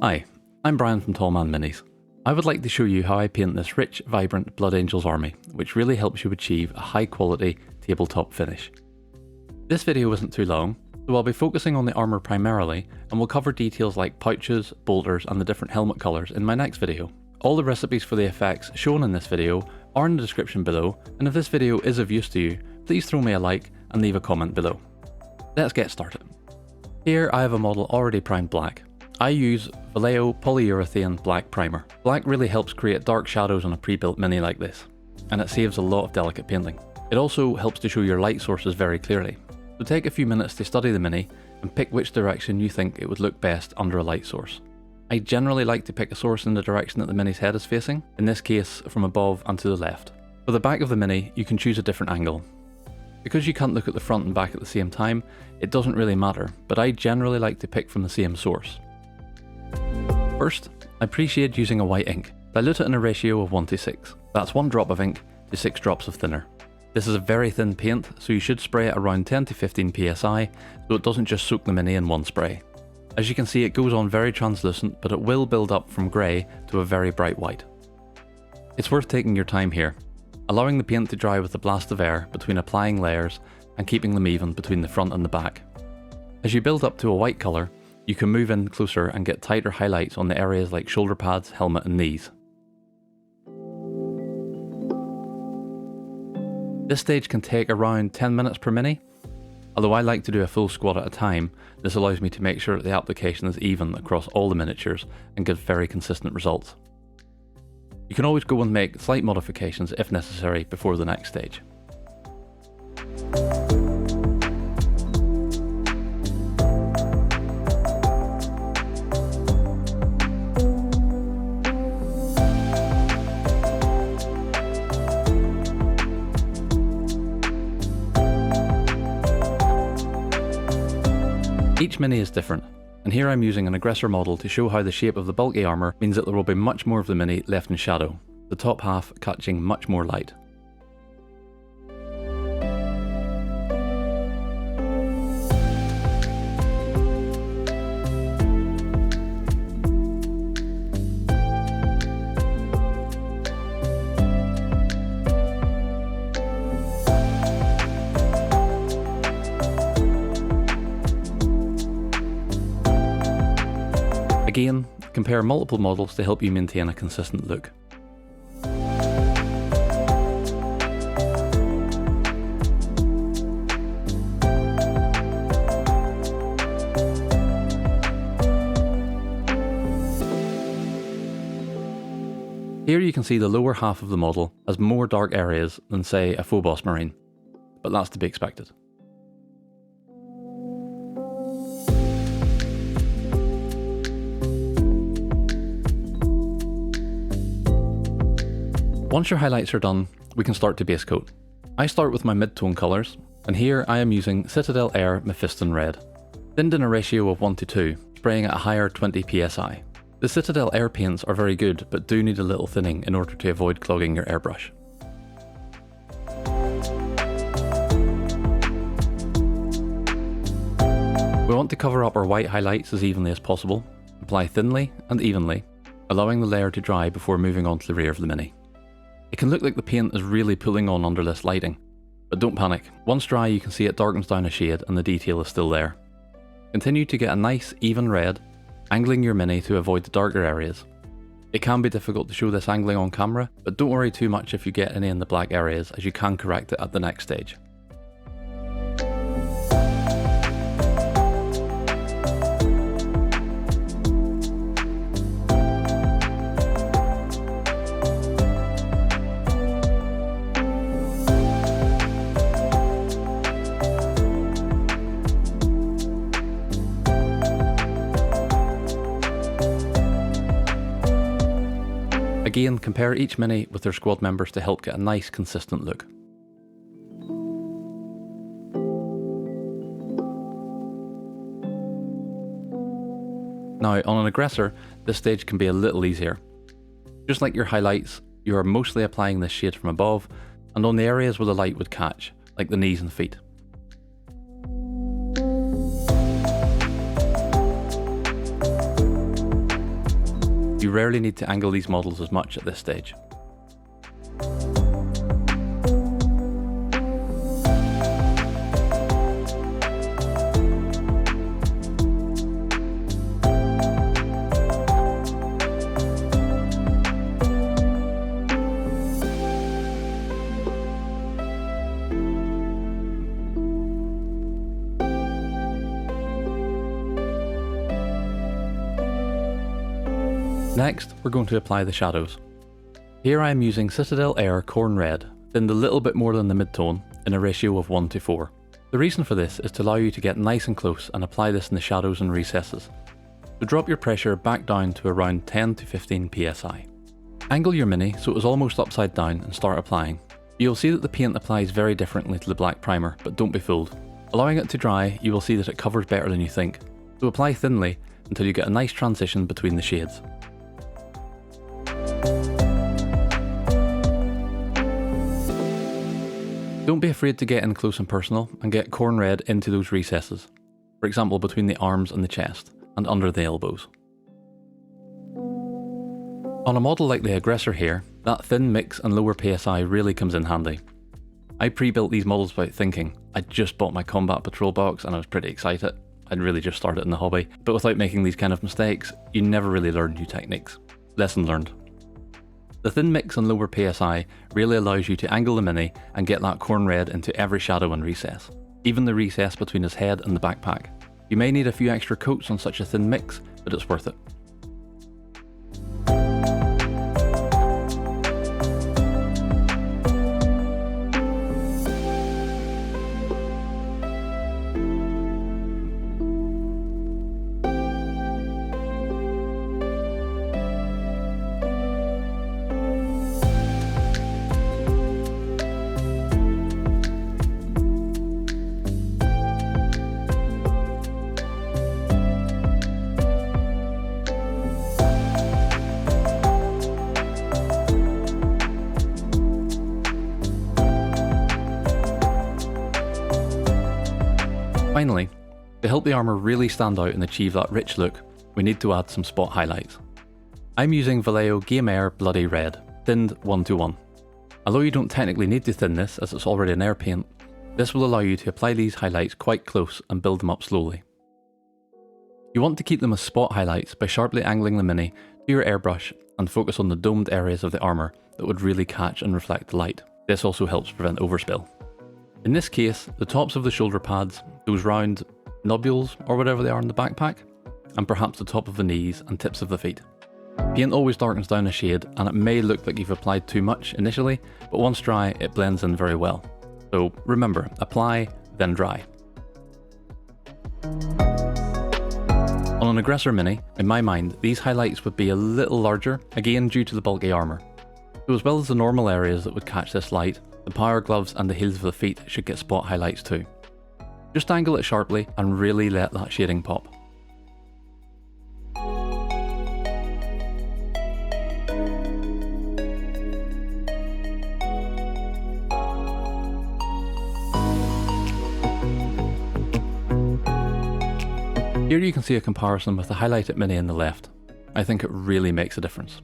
Hi, I'm Brian from Tallman Minis. I would like to show you how I paint this rich, vibrant Blood Angels army, which really helps you achieve a high quality tabletop finish. This video isn't too long, so I'll be focusing on the armour primarily, and will cover details like pouches, bolters and the different helmet colours in my next video. All the recipes for the effects shown in this video are in the description below, and if this video is of use to you, please throw me a like and leave a comment below. Let's get started. Here I have a model already primed black. I use Vallejo polyurethane black primer. Black really helps create dark shadows on a pre-built mini like this, and it saves a lot of delicate painting. It also helps to show your light sources very clearly. So take a few minutes to study the mini and pick which direction you think it would look best under a light source. I generally like to pick a source in the direction that the mini's head is facing, in this case from above and to the left. For the back of the mini, you can choose a different angle. Because you can't look at the front and back at the same time, it doesn't really matter, but I generally like to pick from the same source. First, I Preshade using a white ink. Dilute it in a ratio of 1:6. That's 1 drop of ink to 6 drops of thinner. This is a very thin paint, so you should spray it around 10 to 15 psi, so it doesn't just soak the mini in one spray. As you can see, it goes on very translucent, but it will build up from grey to a very bright white. It's worth taking your time here, allowing the paint to dry with a blast of air between applying layers and keeping them even between the front and the back. As you build up to a white colour, you can move in closer and get tighter highlights on the areas like shoulder pads, helmet and knees. This stage can take around 10 minutes per mini. Although I like to do a full squad at a time, this allows me to make sure that the application is even across all the miniatures and give very consistent results. You can always go and make slight modifications if necessary before the next stage. Each mini is different, and here I'm using an aggressor model to show how the shape of the bulky armour means that there will be much more of the mini left in shadow, the top half catching much more light. Again, compare multiple models to help you maintain a consistent look. Here you can see the lower half of the model has more dark areas than say a Phobos Marine, but that's to be expected. Once your highlights are done, we can start to base coat. I start with my mid-tone colours, and here I am using Citadel Air Mephiston Red. Thinned in a ratio of 1:2, spraying at a higher 20 psi. The Citadel Air paints are very good, but do need a little thinning in order to avoid clogging your airbrush. We want to cover up our white highlights as evenly as possible, apply thinly and evenly, allowing the layer to dry before moving on to the rear of the mini. It can look like the paint is really pulling on under this lighting, but don't panic. Once dry you can see it darkens down a shade and the detail is still there. Continue to get a nice even red, angling your mini to avoid the darker areas. It can be difficult to show this angling on camera, but don't worry too much if you get any in the black areas, as you can correct it at the next stage. Again, compare each mini with their squad members to help get a nice consistent look. Now on an aggressor, this stage can be a little easier. Just like your highlights, you are mostly applying this shade from above and on the areas where the light would catch, like the knees and feet. rarely need to angle these models as much at this stage. Next, we're going to apply the shadows. Here I am using Citadel Air Khorne Red, thinned a little bit more than the mid-tone, in a ratio of 1:4. The reason for this is to allow you to get nice and close and apply this in the shadows and recesses. So drop your pressure back down to around 10 to 15 psi. Angle your Mini so it is almost upside down and start applying. You'll see that the paint applies very differently to the black primer, but don't be fooled. Allowing it to dry, you will see that it covers better than you think. So apply thinly until you get a nice transition between the shades. Don't be afraid to get in close and personal and get Khorne Red into those recesses, for example between the arms and the chest, and under the elbows. On a model like the Aggressor here, that thin mix and lower PSI really comes in handy. I pre-built these models without thinking. I just bought my Combat Patrol box and I was pretty excited. I'd really just started in the hobby, but without making these kind of mistakes, you never really learn new techniques. Lesson learned. The thin mix and lower PSI really allows you to angle the Mini and get that Khorne Red into every shadow and recess, even the recess between his head and the backpack. You may need a few extra coats on such a thin mix, but it's worth it. Finally, to help the armour really stand out and achieve that rich look, we need to add some spot highlights. I'm using Vallejo Game Air Bloody Red, thinned 1:1. Although you don't technically need to thin this as it's already an air paint, this will allow you to apply these highlights quite close and build them up slowly. You want to keep them as spot highlights by sharply angling the Mini to your airbrush and focus on the domed areas of the armour that would really catch and reflect the light. This also helps prevent overspill. In this case, the tops of the shoulder pads, those round nobules or whatever they are in the backpack, and perhaps the top of the knees and tips of the feet. Paint always darkens down a shade and it may look like you've applied too much initially, but once dry it blends in very well. So remember, apply, then dry. On an Aggressor Mini, in my mind, these highlights would be a little larger, again due to the bulky armour. So as well as the normal areas that would catch this light, the power gloves and the heels of the feet should get spot highlights too. Just angle it sharply and really let that shading pop. Here you can see a comparison with the highlighted Mini in the left. I think it really makes a difference.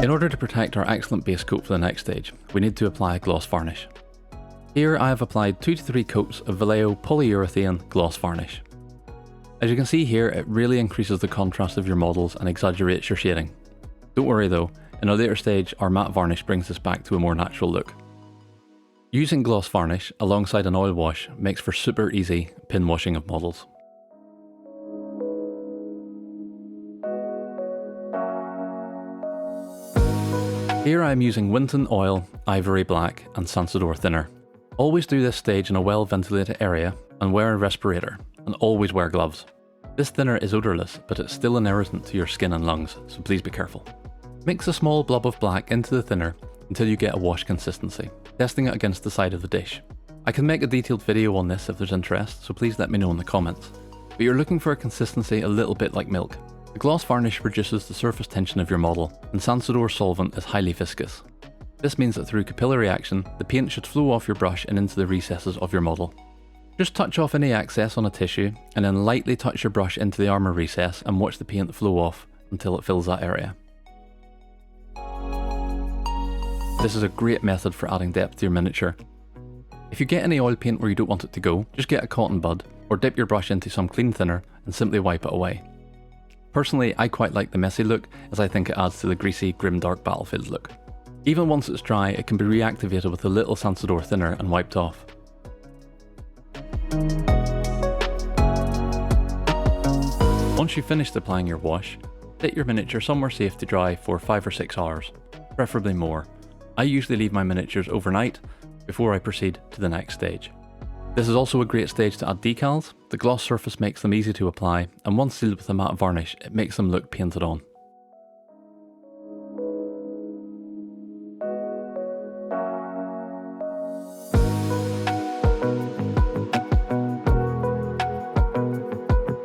In order to protect our excellent base coat for the next stage, we need to apply a gloss varnish. Here I have applied 2 to 3 coats of Vallejo polyurethane gloss varnish. As you can see here, it really increases the contrast of your models and exaggerates your shading. Don't worry though, in a later stage our matte varnish brings this back to a more natural look. Using gloss varnish alongside an oil wash makes for super easy pin washing of models. Here I am using Winton Oil, Ivory Black and Sansador Thinner. Always do this stage in a well ventilated area and wear a respirator, and always wear gloves. This thinner is odourless, but it's still an irritant to your skin and lungs, so please be careful. Mix a small blob of black into the thinner until you get a wash consistency, testing it against the side of the dish. I can make a detailed video on this if there's interest, so please let me know in the comments. But you're looking for a consistency a little bit like milk. The gloss varnish reduces the surface tension of your model, and Sansador solvent is highly viscous. This means that through capillary action, the paint should flow off your brush and into the recesses of your model. Just touch off any excess on a tissue, and then lightly touch your brush into the armour recess and watch the paint flow off until it fills that area. This is a great method for adding depth to your miniature. If you get any oil paint where you don't want it to go, just get a cotton bud, or dip your brush into some clean thinner and simply wipe it away. Personally, I quite like the messy look, as I think it adds to the greasy, grimdark battlefield look. Even once it's dry, it can be reactivated with a little Sansador thinner and wiped off. Once you've finished applying your wash, set your miniature somewhere safe to dry for 5 or 6 hours, preferably more. I usually leave my miniatures overnight before I proceed to the next stage. This is also a great stage to add decals. The gloss surface makes them easy to apply, and once sealed with a matte varnish, it makes them look painted on.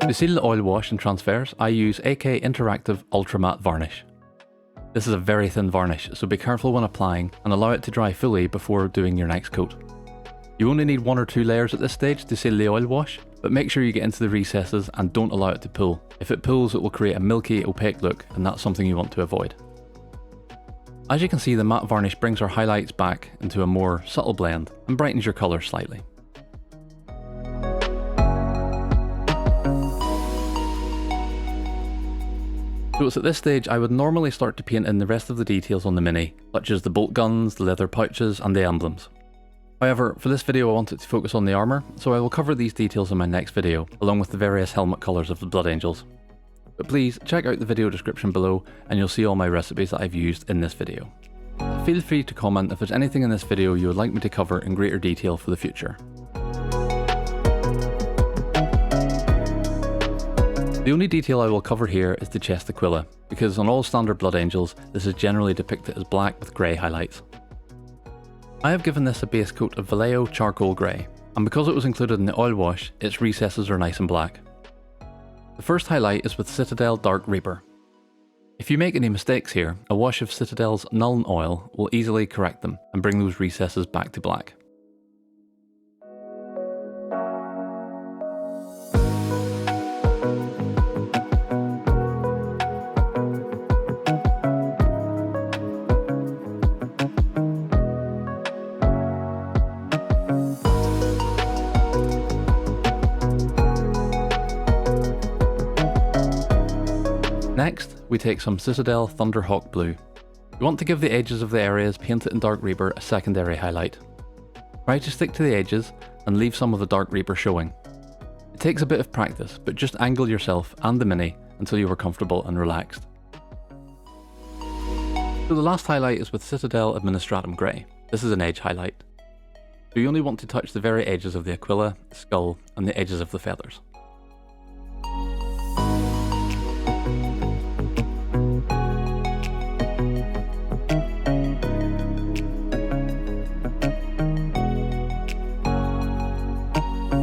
To seal the oil wash and transfers, I use AK Interactive Ultra Matte Varnish. This is a very thin varnish, so be careful when applying and allow it to dry fully before doing your next coat. You only need 1 or 2 layers at this stage to seal the oil wash, but make sure you get into the recesses and don't allow it to pull. If it pulls, it will create a milky, opaque look, and that's something you want to avoid. As you can see, the matte varnish brings our highlights back into a more subtle blend and brightens your colour slightly. So it's at this stage I would normally start to paint in the rest of the details on the Mini, such as the bolt guns, the leather pouches and the emblems. However, for this video I wanted to focus on the armour, so I will cover these details in my next video, along with the various helmet colours of the Blood Angels. But please check out the video description below and you'll see all my recipes that I've used in this video. Feel free to comment if there's anything in this video you would like me to cover in greater detail for the future. The only detail I will cover here is the chest Aquila, because on all standard Blood Angels this is generally depicted as black with grey highlights. I have given this a base coat of Vallejo charcoal grey, and because it was included in the oil wash, its recesses are nice and black. The first highlight is with Citadel Dark Reaper. If you make any mistakes here, a wash of Citadel's Nuln oil will easily correct them and bring those recesses back to black. Next, we take some Citadel Thunderhawk Blue. You want to give the edges of the areas painted in Dark Reaper a secondary highlight. Try to stick to the edges and leave some of the Dark Reaper showing. It takes a bit of practice, but just angle yourself and the Mini until you are comfortable and relaxed. So the last highlight is with Citadel Administratum Grey. This is an edge highlight. So you only want to touch the very edges of the Aquila, skull and the edges of the feathers.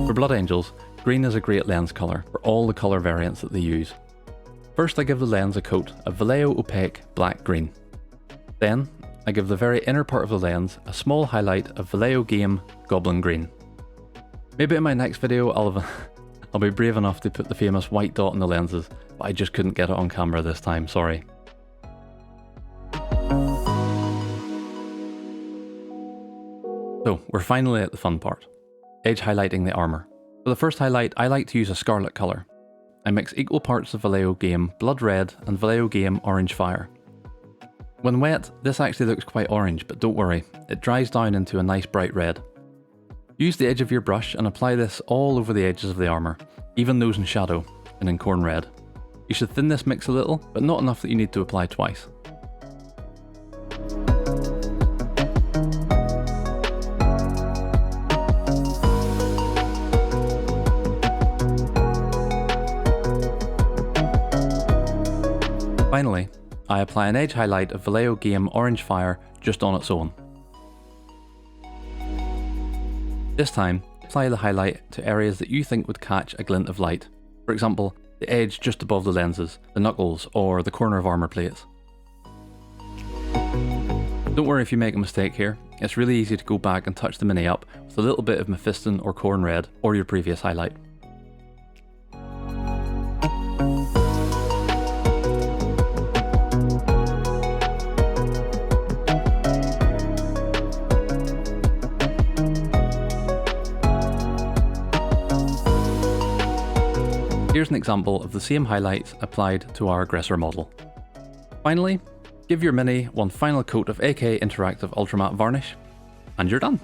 For Blood Angels, green is a great lens colour for all the colour variants that they use. First I give the lens a coat of Vallejo Opaque Black Green. Then I give the very inner part of the lens a small highlight of Vallejo Game Goblin Green. Maybe in my next video I'll be brave enough to put the famous white dot on the lenses, but I just couldn't get it on camera this time, sorry. So we're finally at the fun part. Edge highlighting the armour. For the first highlight, I like to use a scarlet colour. I mix equal parts of Vallejo Game Blood Red and Vallejo Game Orange Fire. When wet, this actually looks quite orange, but don't worry, it dries down into a nice bright red. Use the edge of your brush and apply this all over the edges of the armour, even those in shadow and in Khorne Red. You should thin this mix a little, but not enough that you need to apply twice. Finally, I apply an edge highlight of Vallejo Game Orange Fire just on its own. This time, apply the highlight to areas that you think would catch a glint of light. For example, the edge just above the lenses, the knuckles, or the corner of armour plates. Don't worry if you make a mistake here, it's really easy to go back and touch the mini up with a little bit of Mephiston or Khorne Red or your previous highlight. Here's an example of the same highlights applied to our aggressor model. Finally, give your mini one final coat of AK Interactive Ultramatte Varnish, and you're done.